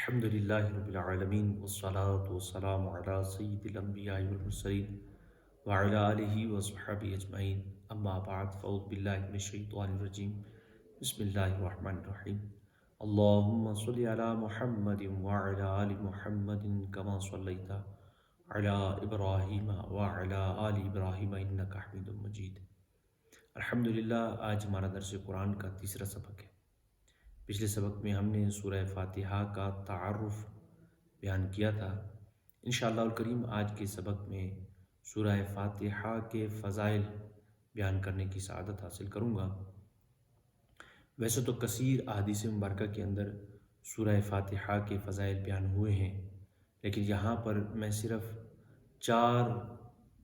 الحمد للہ رب العالمین والصلاة والسلام علی سید الانبیاء والمرسلین وعلی آلہ وصحبہ اجمعین اما بعد فاعوذ باللہ من الشیطان الرجیم بسم اللہ الرحمن الرحیم اللہم صلی علی محمد وعلی آل محمد کما صلیت علی ابراہیم وعلی آل ابراہیم انکا حمید مجید۔ الحمدللہ آج ہمارا درس قرآن کا تیسرا سبق ہے۔ پچھلے سبق میں ہم نے سورہ فاتحہ کا تعارف بیان کیا تھا۔ انشاءاللہ الکریم آج کے سبق میں سورہ فاتحہ کے فضائل بیان کرنے کی سعادت حاصل کروں گا۔ ویسے تو کثیر احادیث مبارکہ کے اندر سورہ فاتحہ کے فضائل بیان ہوئے ہیں، لیکن یہاں پر میں صرف 4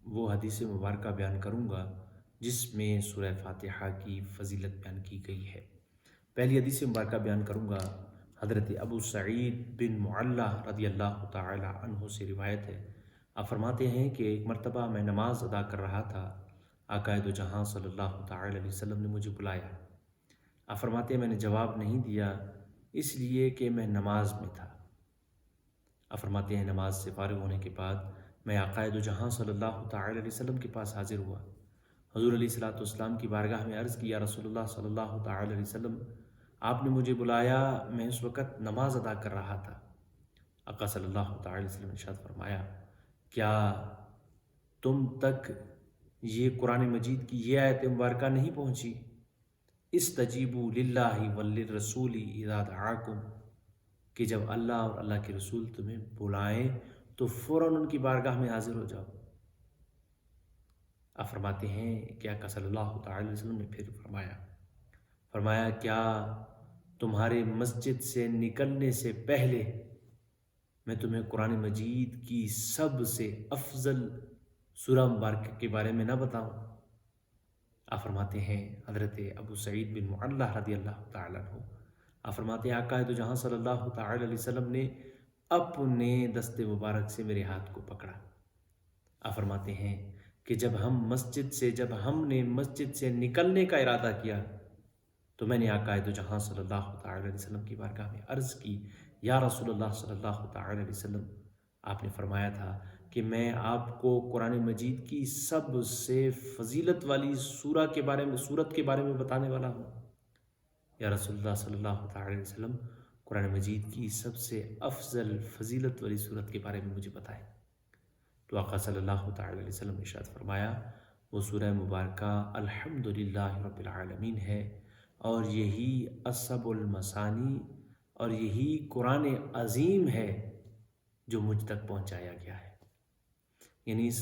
وہ حدیث مبارکہ بیان کروں گا جس میں سورہ فاتحہ کی فضیلت بیان کی گئی ہے۔ پہلی حدیث مبارکہ بیان کروں گا، حضرت ابو سعید بن معلہ رضی اللہ تعالی عنہ سے روایت ہے۔ آپ فرماتے ہیں کہ ایک مرتبہ میں نماز ادا کر رہا تھا، آقا دو جہاں صلی اللہ تعالی علیہ وسلم نے مجھے بلایا۔ آپ فرماتے ہیں میں نے جواب نہیں دیا اس لیے کہ میں نماز میں تھا۔ آپ فرماتے ہیں نماز سے فارغ ہونے کے بعد میں آقا دو جہاں صلی اللہ تعالی علیہ وسلم کے پاس حاضر ہوا۔ حضور علیہ الصلوۃ والسلام کی بارگاہ میں عرض کیا، رسول اللہ صلی اللہ تعالی علیہ وسلم آپ نے مجھے بلایا، میں اس وقت نماز ادا کر رہا تھا۔ آقا صلی اللہ تعالی علیہ وسلم نے ارشاد فرمایا، کیا تم تک یہ قرآن مجید کی یہ آیت مبارکہ نہیں پہنچی؟ استجیبوا للہ وللرسول اذا دعاکم، کہ جب اللہ اور اللہ کے رسول تمہیں بلائیں تو فوراً ان کی بارگاہ میں حاضر ہو جاؤ۔ آپ فرماتے ہیں کہ آقا صلی اللہ تعالی علیہ وسلم نے پھر فرمایا کیا تمہارے مسجد سے نکلنے سے پہلے میں تمہیں قرآن مجید کی سب سے افضل سورہ مبارکہ کے بارے میں نہ بتاؤں؟ آپ فرماتے ہیں حضرت ابو سعید بن معلہ رضی اللہ تعالی عنہ، آپ فرماتے ہیں آقا تو جہاں صلی اللہ تعالی علیہ وسلم نے اپنے دست مبارک سے میرے ہاتھ کو پکڑا۔ آپ فرماتے ہیں کہ جب ہم نے مسجد سے نکلنے کا ارادہ کیا تو میں نے آقا دو جہاں صلی اللہ تعالی علیہ وسلم کی بارگاہ میں عرض کی، یا رسول اللہ صلی اللہ تعالی علیہ وسلم، آپ نے فرمایا تھا کہ میں آپ کو قرآن مجید کی سب سے فضیلت والی سورت کے بارے میں بتانے والا ہوں۔ یا رسول اللہ صلی اللہ تعالی علیہ وسلم، قرآن مجید کی سب سے افضل فضیلت والی سورت کے بارے میں مجھے بتائیں۔ تو آقا صلی اللہ تعالی علیہ وسلم نے ارشاد فرمایا، وہ سورہ مبارکہ الحمدللہ رب العالمین ہے، اور یہی اصب المثانی اور یہی قرآن عظیم ہے جو مجھ تک پہنچایا گیا ہے۔ یعنی اس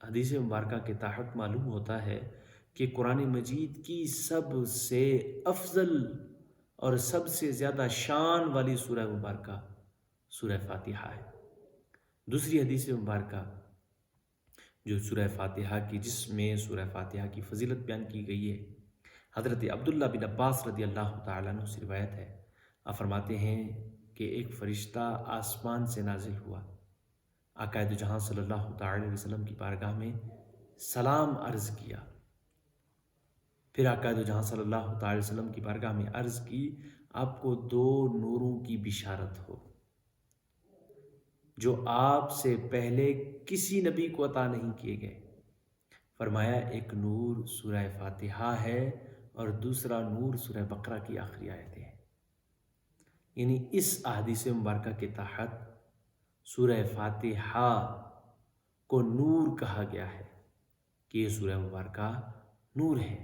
حدیث مبارکہ کے تحت معلوم ہوتا ہے کہ قرآن مجید کی سب سے افضل اور سب سے زیادہ شان والی سورہ مبارکہ سورہ فاتحہ ہے۔ دوسری حدیث مبارکہ جو سورہ فاتحہ کی، جس میں سورہ فاتحہ کی فضیلت بیان کی گئی ہے، حضرت عبداللہ بن عباس رضی اللہ تعالیٰ عنہ سے روایت ہے۔ آپ فرماتے ہیں کہ ایک فرشتہ آسمان سے نازل ہوا، آقا دو جہاں صلی اللہ تعالی علیہ وسلم کی بارگاہ میں سلام عرض کیا۔ پھر آقا دو جہاں صلی اللہ تعالی علیہ وسلم کی بارگاہ میں عرض کی، آپ کو 2 نوروں کی بشارت ہو جو آپ سے پہلے کسی نبی کو عطا نہیں کیے گئے۔ فرمایا ایک نور سورہ فاتحہ ہے اور دوسرا نور سورہ بقرہ کی آخری آیتیں ہیں۔ یعنی اس احادیث مبارکہ کے تحت سورہ فاتحہ کو نور کہا گیا ہے کہ یہ سورہ مبارکہ نور ہے،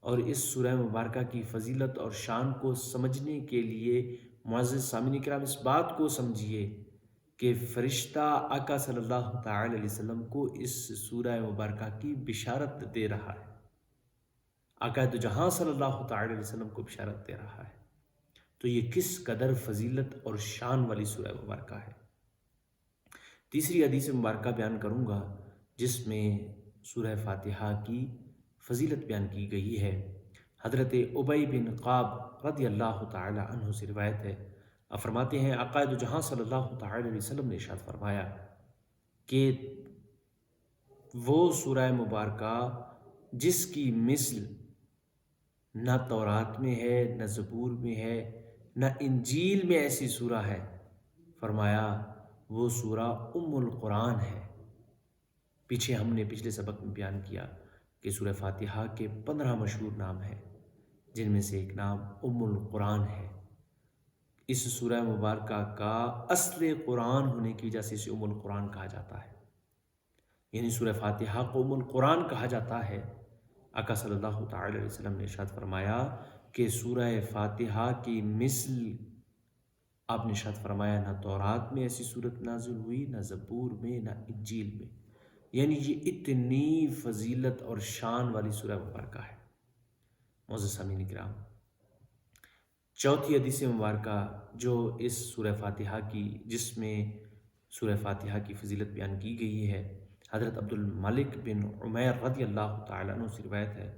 اور اس سورہ مبارکہ کی فضیلت اور شان کو سمجھنے کے لیے معزز سامعین کرام اس بات کو سمجھیے کہ فرشتہ آقا صلی اللہ تعالی علیہ وسلم کو اس سورہ مبارکہ کی بشارت دے رہا ہے، آقا دو جہاں صلی اللہ تعالی علیہ وسلم کو بشارت دے رہا ہے۔ تو یہ کس قدر فضیلت اور شان والی سورہ مبارکہ ہے۔ تیسری حدیث مبارکہ بیان کروں گا جس میں سورہ فاتحہ کی فضیلت بیان کی گئی ہے۔ حضرت ابی بن قعب رضی اللہ تعالی عنہ سے روایت ہے۔ آپ فرماتے ہیں آقا دو جہاں صلی اللہ تعالی علیہ وسلم نے ارشاد فرمایا کہ وہ سورہ مبارکہ جس کی مثل نہ تورات میں ہے، نہ زبور میں ہے، نہ انجیل میں ایسی سورہ ہے، فرمایا وہ سورہ ام القرآن ہے۔ پیچھے ہم نے پچھلے سبق میں بیان کیا کہ سورہ فاتحہ کے 15 مشہور نام ہیں، جن میں سے ایک نام ام القرآن ہے۔ اس سورہ مبارکہ کا اصل قرآن ہونے کی وجہ سے اسے ام القرآن کہا جاتا ہے، یعنی سورہ فاتحہ کو ام القرآن کہا جاتا ہے۔ آقا صلی اللہ تعالی علیہ وسلم نے ارشاد فرمایا کہ سورہ فاتحہ کی مثل، آپ نے ارشاد فرمایا، نہ تورات میں ایسی صورت نازل ہوئی، نہ زبور میں، نہ انجیل میں، یعنی یہ اتنی فضیلت اور شان والی سورہ مبارکہ ہے۔ معزز سامعین کرام، چوتھی حدیث مبارکہ جو اس سورہ فاتحہ کی، جس میں سورہ فاتحہ کی فضیلت بیان کی گئی ہے، حضرت عبد الملک بن عمیر رضی اللہ تعالیٰ عنہ سے روایت ہے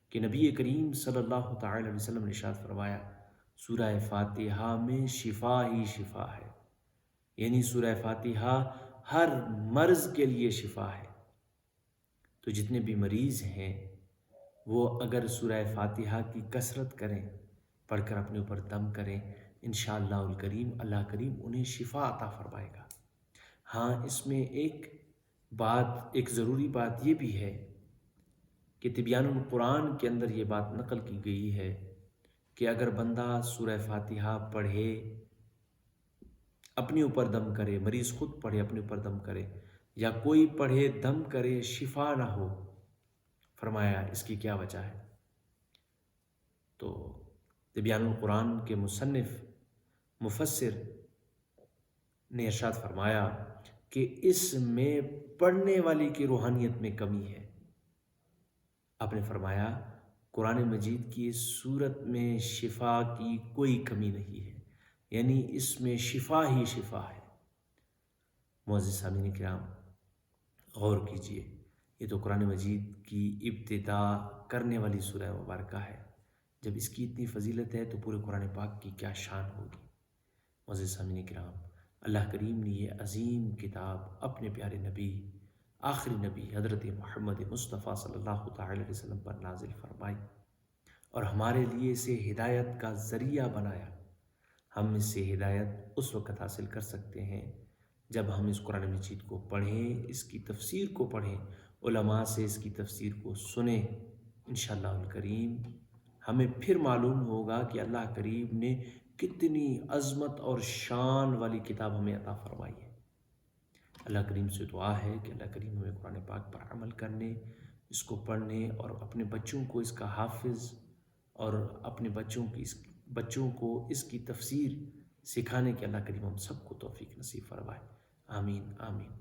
کہ نبی کریم صلی اللہ تعالیٰ علیہ وسلم نے ارشاد فرمایا سورہ فاتحہ میں شفا ہی شفا ہے، یعنی سورہ فاتحہ ہر مرض کے لیے شفا ہے۔ تو جتنے بھی مریض ہیں وہ اگر سورہ فاتحہ کی کثرت کریں، پڑھ کر اپنے اوپر دم کریں، انشاءاللہ الکریم اللہ کریم انہیں شفا عطا فرمائے گا۔ ہاں، اس میں ایک ضروری بات یہ بھی ہے کہ تبیان القرآن کے اندر یہ بات نقل کی گئی ہے کہ اگر بندہ سورہ فاتحہ پڑھے، اپنے اوپر دم کرے، مریض خود پڑھے اپنے اوپر دم کرے، یا کوئی پڑھے دم کرے شفا نہ ہو، فرمایا اس کی کیا وجہ ہے؟ تو تبیان القرآن کے مصنف مفسر نے ارشاد فرمایا کہ اس میں پڑھنے والے کی روحانیت میں کمی ہے۔ آپ نے فرمایا قرآن مجید کی اس صورت میں شفا کی کوئی کمی نہیں ہے، یعنی اس میں شفا ہی شفا ہے۔ معزز سامعین کرام، غور کیجئے، یہ تو قرآن مجید کی ابتدا کرنے والی سورہ مبارکہ ہے۔ جب اس کی اتنی فضیلت ہے تو پورے قرآن پاک کی کیا شان ہوگی۔ معزز سامعین کرام، اللہ کریم نے یہ عظیم کتاب اپنے پیارے نبی، آخری نبی حضرت محمد مصطفیٰ صلی اللہ تعالی علیہ وسلم پر نازل فرمائی اور ہمارے لیے اسے ہدایت کا ذریعہ بنایا۔ ہم اس سے ہدایت اس وقت حاصل کر سکتے ہیں جب ہم اس قرآن مجید کو پڑھیں، اس کی تفسیر کو پڑھیں، علماء سے اس کی تفسیر کو سنیں۔ انشاءاللہ الکریم ہمیں پھر معلوم ہوگا کہ اللہ کریم نے کتنی عظمت اور شان والی کتاب ہمیں عطا فرمائی ہے۔ اللہ کریم سے دعا ہے کہ اللہ کریم ہمیں قرآن پاک پر عمل کرنے، اس کو پڑھنے اور اپنے بچوں کو اس کا حافظ اور اپنے بچوں کو اس کی تفسیر سکھانے کے اللہ کریم ہم سب کو توفیق نصیب فرمائے۔ آمین آمین۔